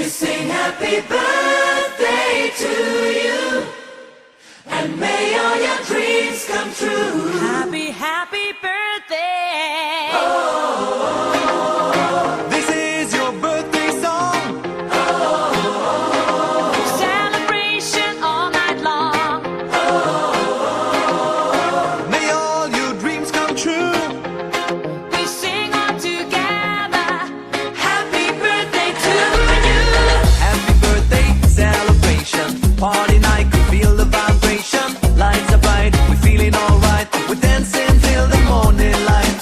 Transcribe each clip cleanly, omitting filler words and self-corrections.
sing happy birthday to you, and may all your dreams come true. Happy, happy birthday. This is your birthday song. Celebration all night long. May all your dreams come true. We sing all together. Happy birthday to you. Happy birthday celebration. Party night, can feel the vibration. Lights are bright, we're feeling alright. We're dancing till the morning light.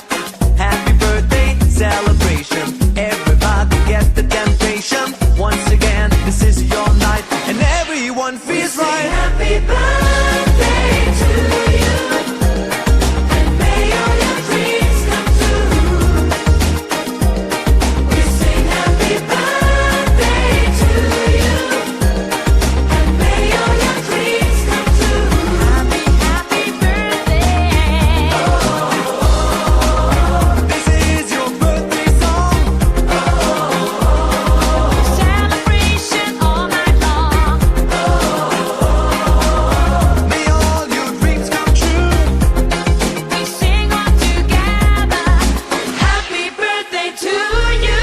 Happy birthday celebration. Everybody get the temptation. Once again, this is your night, and everyone feels Sing right. happy birthday to you, and may all your dreams come true. We sing happy birthday to you, and may all your dreams come true. Happy, happy birthday. This is your birthday song. Celebration all night long. May all your dreams come true. We sing all together. Happy birthday to you.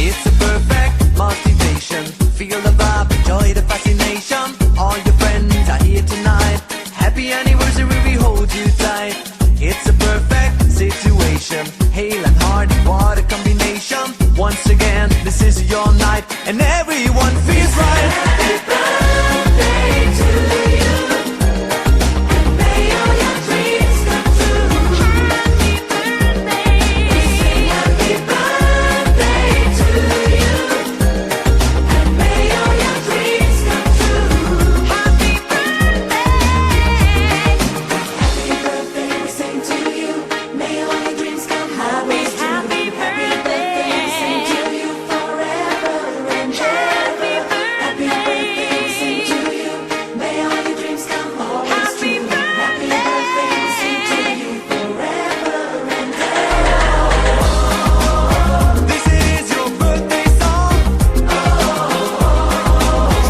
It's a perfect motivation. Feel the vibe, enjoy the fascination. All your friends are here tonight. Happy anniversary, we hold you tight. It's a perfect situation. Hale and hard, what a combination. Once again, this is your night, and everyone feels right. Happy birthday to you, and may all your dreams come true. Happy birthday. Sing happy birthday to you, and may all your dreams come true. Happy birthday. Happy birthday, we sing to you. May all your dreams come always true. Happy birthday. We sing to you forever and ever. Happy birthday, we sing to you. May all your dreams come always Happy true. Happy birthday, we sing to you forever and This is your birthday song.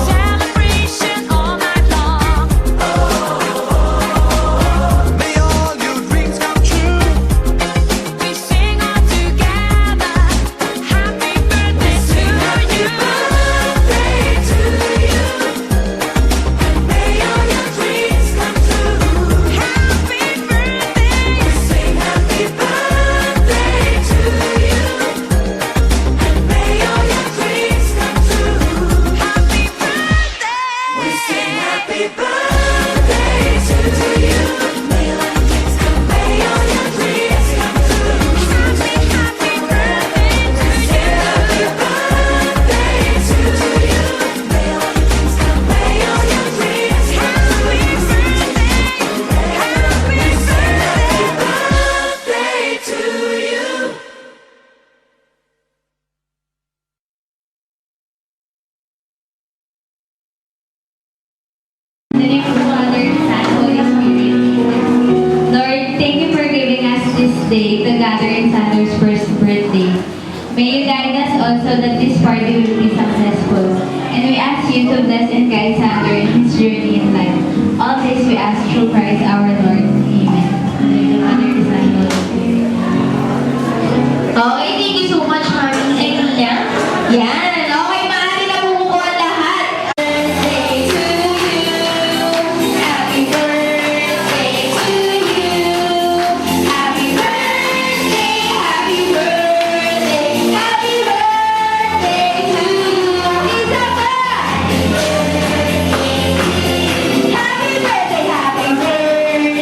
Celebration all night long. May all your dreams come true. We sing all together. Happy birthday to you. birthday to you, and may all your dreams come true. Happy birthday. Sing happy birthday to you, and may all your dreams come true. Happy birthday. We sing happy birthday to you, may all your dreams come, may all your dreams come true. Happy, happy birthday to you. Happy birthday to you, may all your dreams come, may all your dreams come Happy true. birthday. Happy birthday. Birthday to you. In the name of the Father, Son, Holy Spirit. Lord, thank you for giving us this day to gather in Sandro's first birthday. May you guide us also that this party will be successful. And we ask you to bless and guide Sandro in his journey in life. All this we ask through Christ our Lord. Amen. In the name of the Father, Son, Holy Spirit. Okay, thank you so much, Mami Emilia. Yan. Okay, maaari na bumuko ang lahat. Birthday to you. Happy birthday to you. Happy birthday, happy birthday, happy birthday to you. Isa pa! Happy birthday, happy birthday.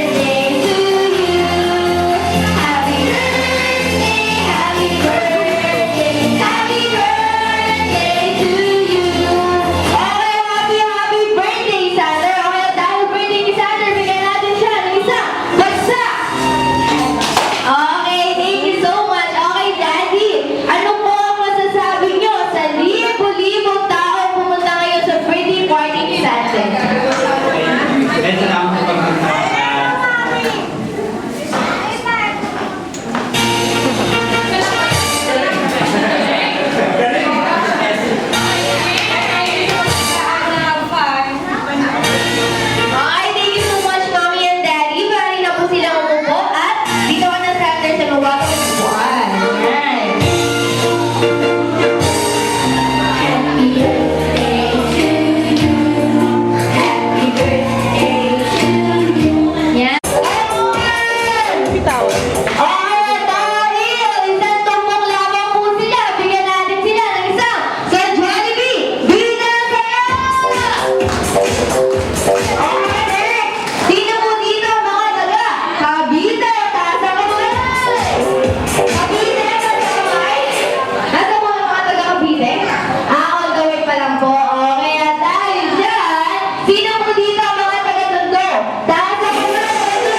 Sino po dito ang mga taga-Tondo? Taas ang mga taga-Tondo.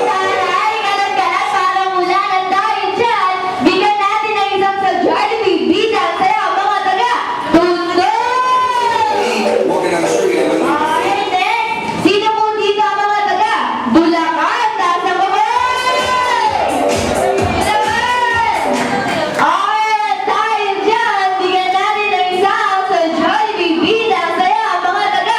Taray, kalat-kalat para mula na tayo dyan. Bigyan natin ang isang sa Jollibee. Bida, saya mga taga-Tondo. Walking down the street and Okay, next. Sino po dito ang mga taga-Bulacan? Taas ang mga Bulacan. Okay, tayo dyan. Bigyan natin ang isang sa Jollibee. Bida, saya mga taga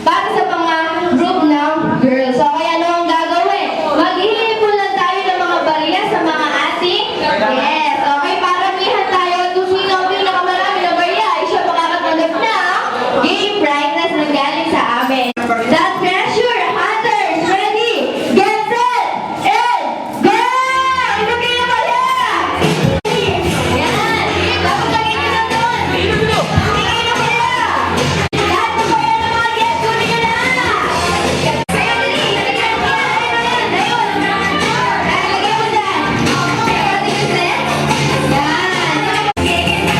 para sa mga group ng girls. So, kaya ano ang gagawin? Maghihipon lang tayo ng mga barya sa mga ating yes. Okay, paramihan tayo. Kung sino ang pinakamarami na barya, ay siya makakatanggap na game prizes na galing sa amin. The treasure hunters, ready, get set, and go! Ito kayo na barya! Yan! Tapos lagay nyo na doon! Tingin na barya! Lahat ng barya ng mga guests, kunin nyo na! Kaya dali, lagyan mo na! Ayun! Lagyan mo dyan! Ready, set? Yan! Dali, mga kids!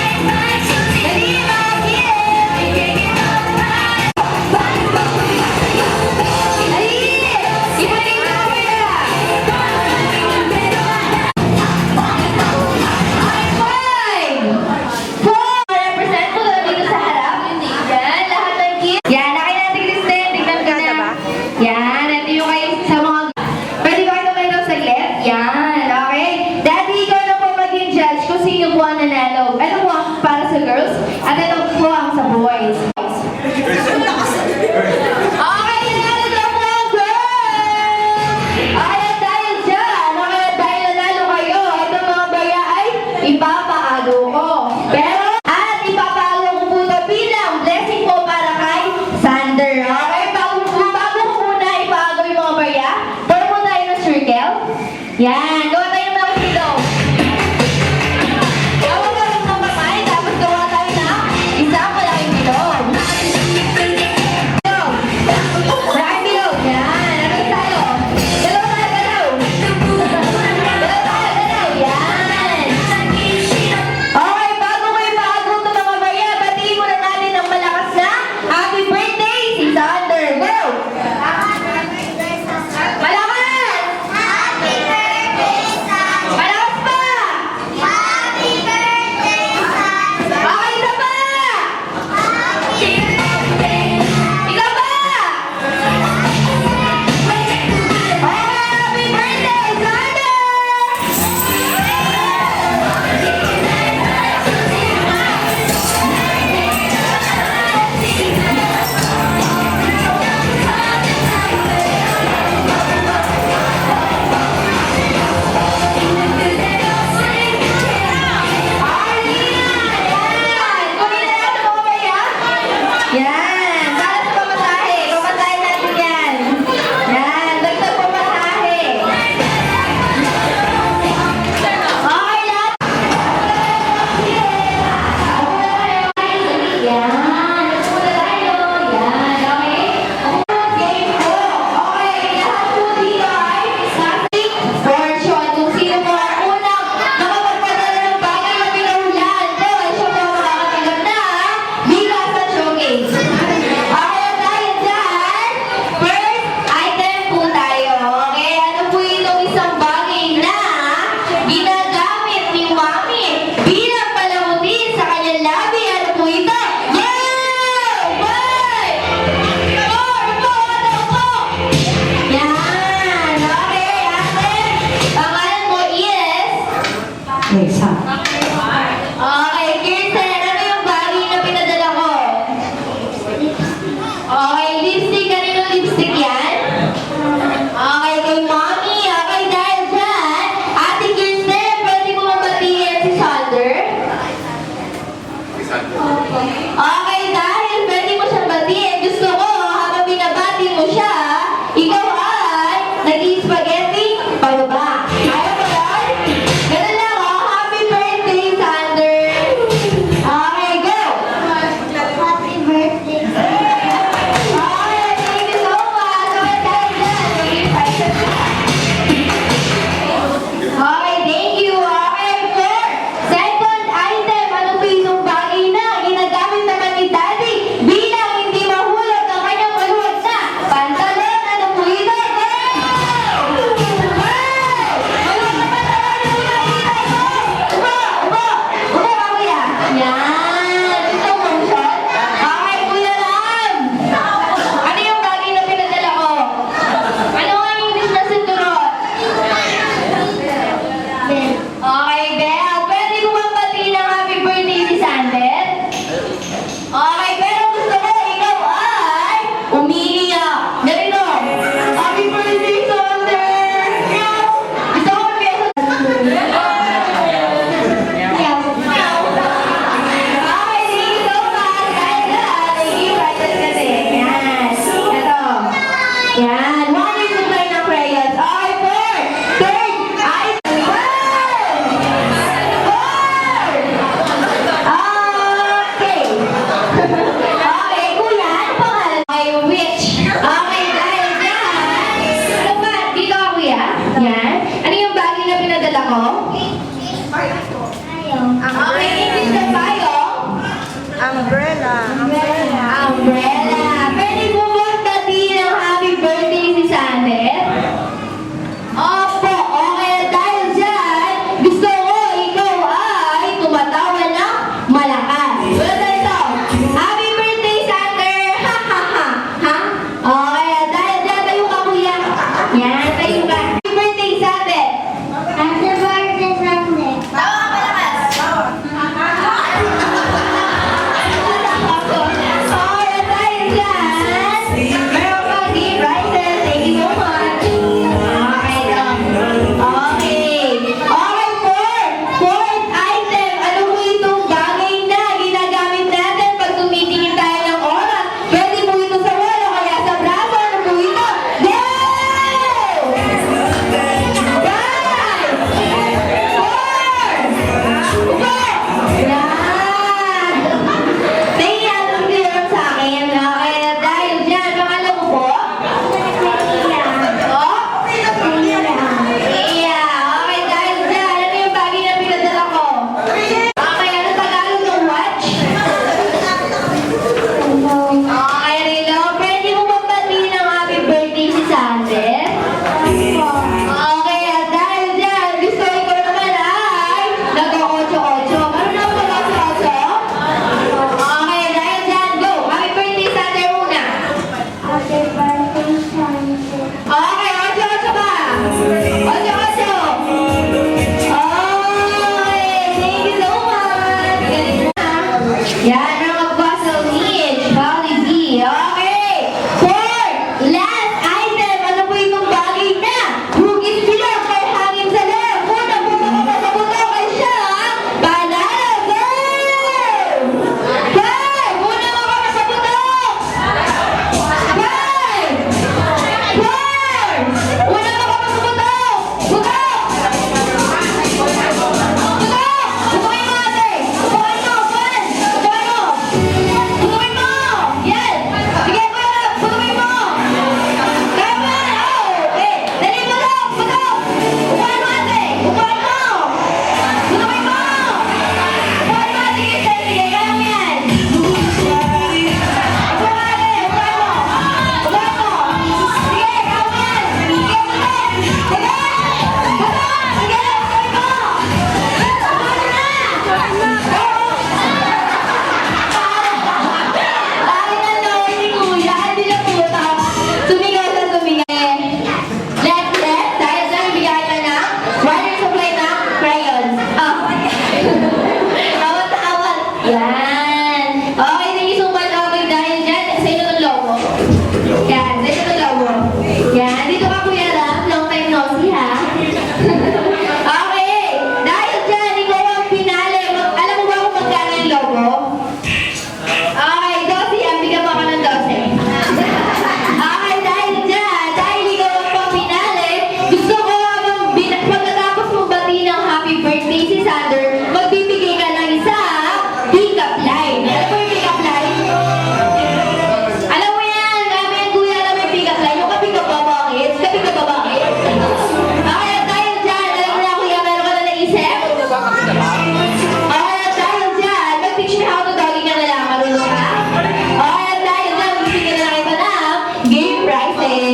Ano po ang para sa girls? At ito po ang sa boys. Okay, nanalo daw ng girls! At dahil dyan, dahil nanalo kayo, itong mga barya ay ipapaalo ko. Pero, at ipapaalo ko po na bilang blessing po para kay Sander. Okay, bago ko muna ipaalo yung mga barya, pwede mo tayo ng circle. Yan, gawa tayo ng mga pillow. Gawa tayo ng kamay, tapos gawa tayo ng isang malaking pillow. Maraming bilog. Yan. Ano tayo? Dalawa tayo, dalaw. Dalawa tayo, dalaw. Yan. Okay, bago ko ipaagaw ito mga barya, batiin muna natin ng malakas na happy birthday si Sander. Go! Malakas! Happy birthday!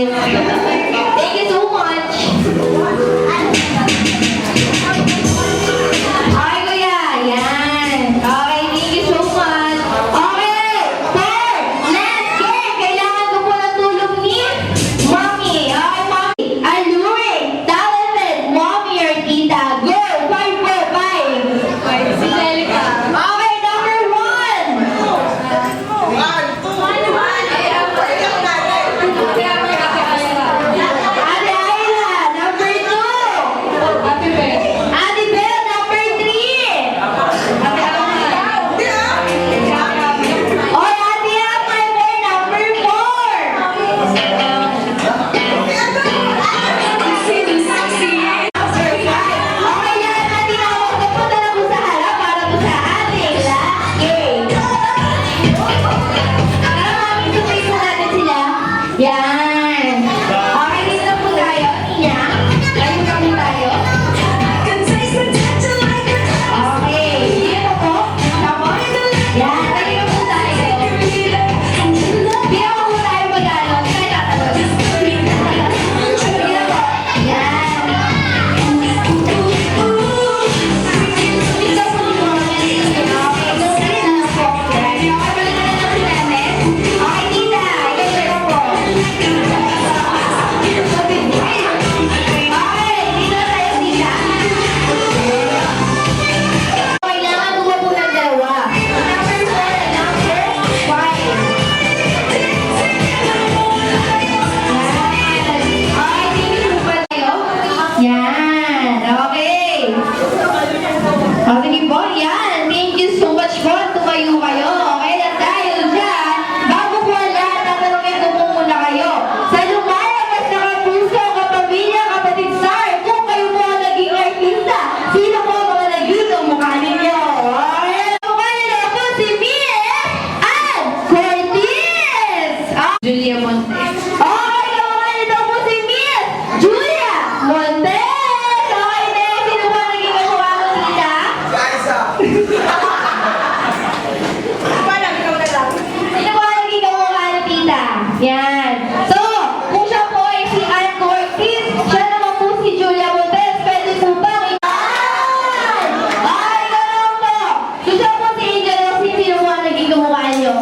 Thank you so much. Okay, kuya. Yan. Okay, thank you so much. Okay, sir. Next game. Kailangan ko po ng tulong ni Mommy. Okay, Mommy. Alluring, talented, Mommy or Tita. Go! 5, 4, 5. Si Celica. Okay, number 1. Ate Ayla, number 2. Ate Belle, number 3. Oy, Ate Apple, number 4. Okay, yan, natin ako. Punta na po sa harap para po sa ating last game. Tara, Mami, tuloy po natin sila. Yan. Okay, dito na po tayo. Ina, ayun na po tayo. Okay, dito po. Tapos, yan, ayun na po tayo. Dito po tayo mag-ano. Kaya tatanong. Dito po. Yan. Dito po mo. Okay, ganun na lang po. Yan. Okay, balik na lang po natin. Okay, tita. Yan po. Okay, dito tayo, tita. Kailangan ko po ng dalawa. Number 4 and number 5. Okay, tingin mo ba tayo? Yan. Okay. O, sige po. Yan. Thank you so much po. Tumayo kayo. Okay, at dahil dyan, bago po ang lahat, tatanungin ko po muna kayo. Sa lumalabas na kapuso, kapamilya, kapatid star, kung kayo po ang naging artista, sino po ang mga naging kamukha ninyo? Okay, kamukha nila po si Miss Ann Cortez! Julia Montes. Okay, kamukha nila po si Miss Julia Montes! Okay, next, sino po ang naging kamukha ko sila? Sino po ang naging kamukha ni tita? Yan. So, kung siya po ay si Ann Cortez, siya naman po si Julia Montes. Pwede po ba? Yan! Ay, ganun po. So, siya po si Angel Rosin. Sino po ang naging kamukha niyo?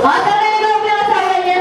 O, talaga po yung asawa niya.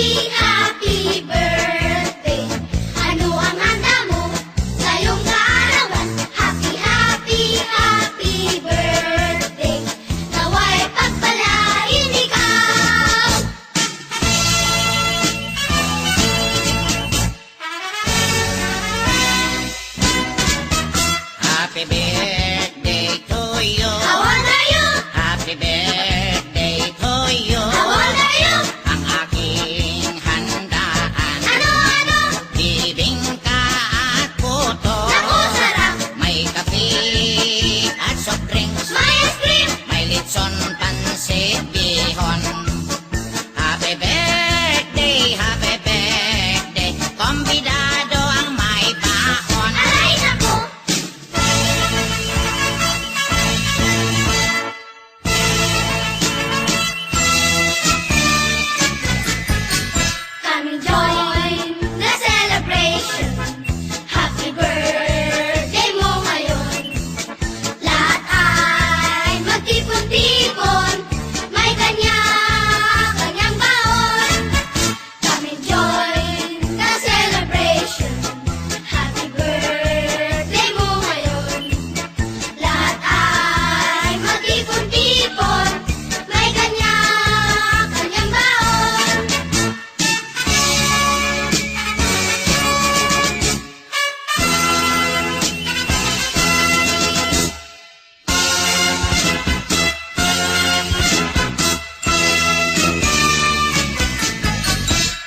happy, happy birthday. Ano ang handa mo sa iyong kaarawan? Happy, happy, happy birthday. Nawa'y pagpalain ikaw. Happy birthday to you. How old are you? Happy birthday to you. How old are you? Ang aking handaan. Ano? Bibingka at puto. Naku, sarap. May kape at soft drinks. May ice cream. May litson, pansit, bihon. Happy birthday, happy birthday. Kombidado ang may bahon. Aray, naku. Come and join the celebration. Happy birthday mo ngayon. Lahat ay magtipon-tipon. May kanya-kanyang baon. Come and join the celebration. Happy birthday mo ngayon. Lahat ay magtipon-tipon. May kanya-kanyang baon.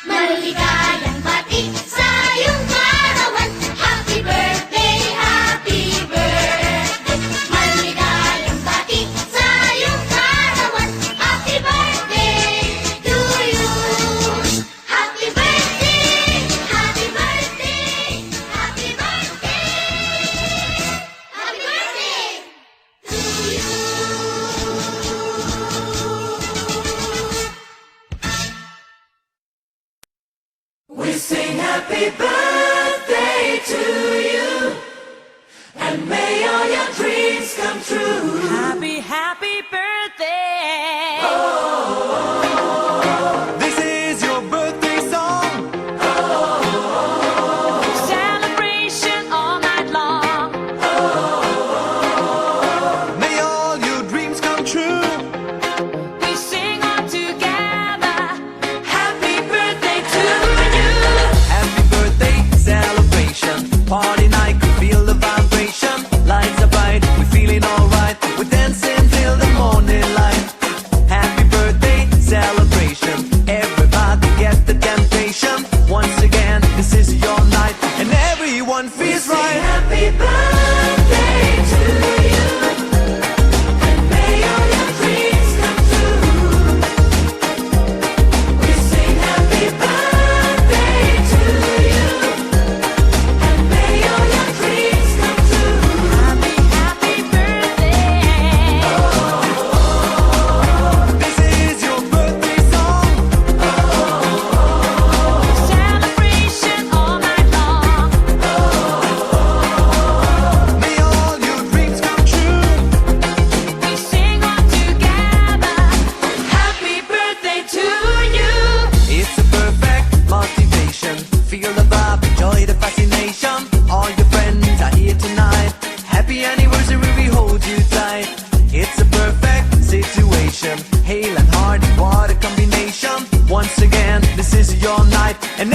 Maligayang bati sa iyong kaarawan. Happy birthday, happy birthday. Maligayang bati sa iyong kaarawan. Happy birthday to you. Happy birthday, happy birthday, happy birthday. Happy birthday to you. We sing happy birthday to you, and may all your dreams come true. Happy, happy birthday. This is your birthday song. Celebration all night long. May all your dreams come true. We sing all together. Happy birthday to you. Happy birthday celebration. Party night, could feel the vibration. Lights are bright, we're feeling alright. We're dancing till the morning light. Happy birthday celebration. Everybody get the temptation. Once again, this is your night, and everyone feels right. Happy birthday to you, and may all your dreams come true. We sing happy birthday to you, and may all your dreams come true. Happy, happy birthday. This is your birthday song. Celebration all night long. May all your dreams come true. We sing all together. Happy birthday to you. It's a perfect motivation. Feel the vibe, enjoy the fascination. All your friends are here tonight. Happy anniversary, we hold you tight. It's a perfect situation. Hale and Hardy, what a combination. Once again, this is your night, and